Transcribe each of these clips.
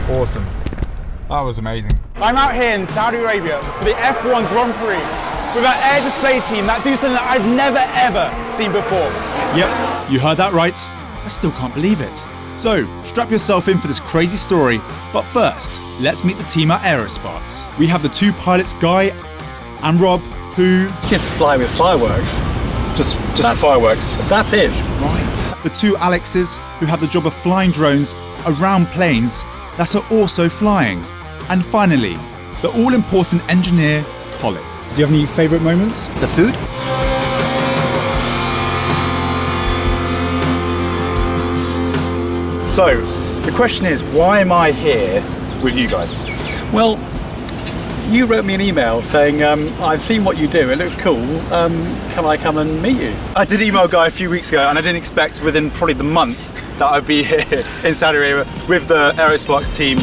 Awesome. That was amazing. I'm out here in Saudi Arabia for the F1 Grand Prix with our air display team that do something that I've never ever seen before. Yep, you heard that right. I still can't believe it. So, strap yourself in for this crazy story, but first, let's meet the team at Aero Sparks. We have the two pilots, Guy and Rob, who... Just fly with fireworks. Just fireworks. That's it. Right. The two Alexes, who have the job of flying drones around planes that are also flying. And finally, the all-important engineer, Colin. Do you have any favourite moments? The food? So, the question is, why am I here with you guys? Well, you wrote me an email saying, I've seen what you do, it looks cool, can I come and meet you? I did email Guy a few weeks ago, and I didn't expect within probably the month that I'd be here in Saudi Arabia with the Aero Sparks team.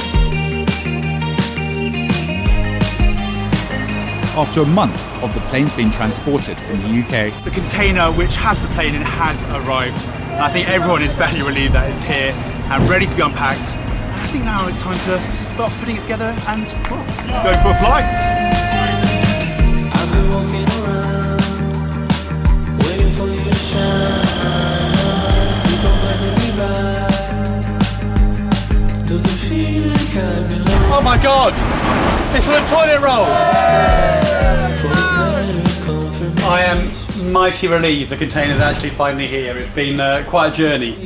After a month of the planes being transported from the UK, the container which has the plane in has arrived. And I think everyone is fairly relieved that it's here and ready to be unpacked. And I think now it's time to start putting it together and, well, go for a flight. I've been walking around, waiting for you to shine. Keep on passing me by. Does it feel like I belong? Oh my god! It's for the toilet rolls! I am mighty relieved the container's actually finally here. It's been quite a journey.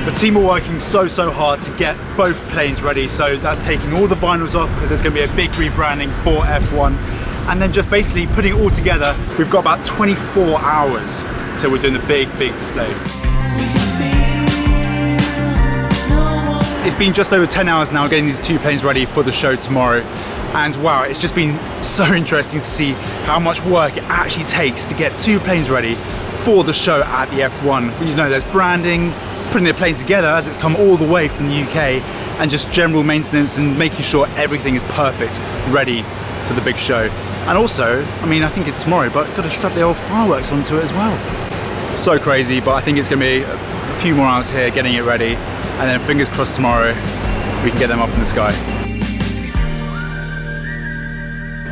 The team are working so hard to get both planes ready, so that's taking all the vinyls off because there's going to be a big rebranding for F1, and then just basically putting it all together. We've got about 24 hours till we're doing the big display. It's been just over 10 hours now getting these two planes ready for the show tomorrow, and wow, it's just been so interesting to see how much work it actually takes to get two planes ready for the show at the F1. You know, there's branding, putting the planes together as it's come all the way from the UK, and just general maintenance and making sure everything is perfect, ready for the big show. And also, I mean, I think it's tomorrow, but got to strap the old fireworks onto it as well. So crazy, but I think it's going to be a few more hours here getting it ready, and then fingers crossed tomorrow we can get them up in the sky.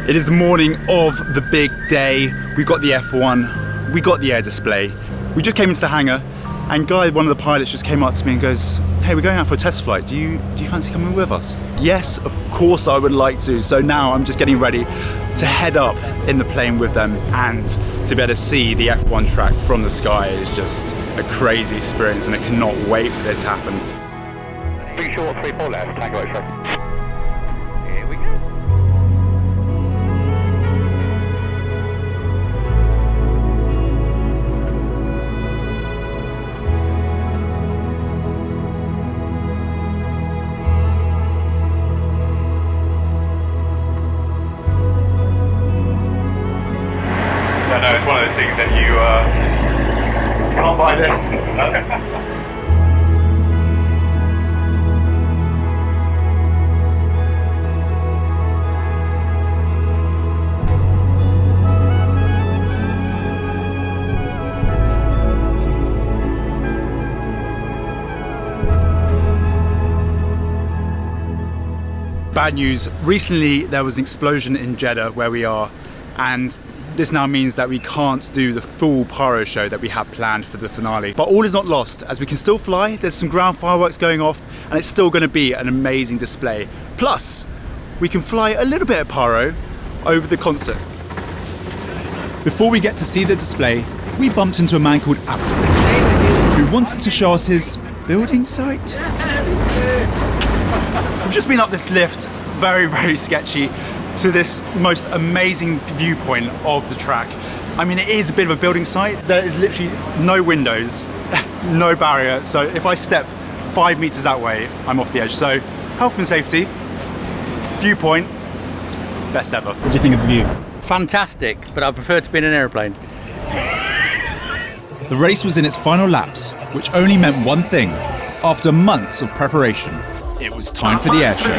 It is the morning of the big day. We've got the F1, we got the air display. We just came into the hangar, and Guy, one of the pilots, just came up to me and goes, "Hey, we're going out for a test flight. Do you fancy coming with us?" Yes, of course I would like to. So now I'm just getting ready to head up in the plane with them, and to be able to see the F1 track from the sky is just a crazy experience, and I cannot wait for it to happen. 3 short, 3 4 left, tango extra. Here we go. No, it's one of those things that you can't buy this. Bad news. Recently there was an explosion in Jeddah where we are, and this now means that we can't do the full pyro show that we had planned for the finale. But all is not lost, as we can still fly. There's some ground fireworks going off, and it's still going to be an amazing display. Plus, we can fly a little bit of pyro over the concert. Before we get to see the display, we bumped into a man called Abdul, who wanted to show us his building site. We've just been up this lift, very sketchy, to this most amazing viewpoint of the track. I mean, it is a bit of a building site. There is literally no windows, no barrier. So if I step 5 meters that way, I'm off the edge. So health and safety, viewpoint, best ever. What do you think of the view? Fantastic, but I prefer to be in an aeroplane. The race was in its final laps, which only meant one thing. After months of preparation, it was time for the air show.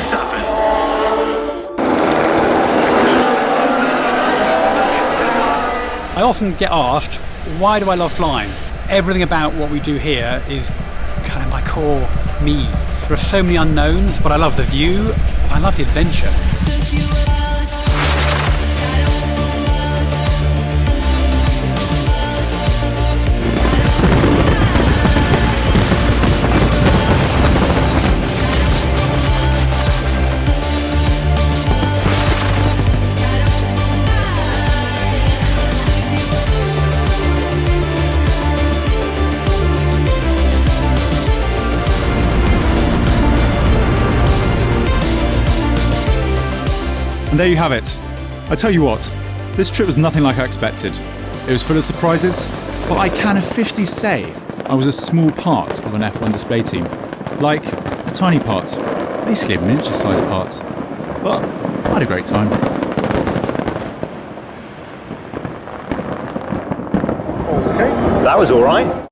I often get asked, why do I love flying? everything about what we do here is kind of my core me. There are so many unknowns, but I love the view, I love the adventure. And there you have it. I tell you what, this trip was nothing like I expected. It was full of surprises, but I can officially say I was a small part of an F1 display team. Like, a tiny part. Basically a miniature-sized part. But I had a great time. That was alright.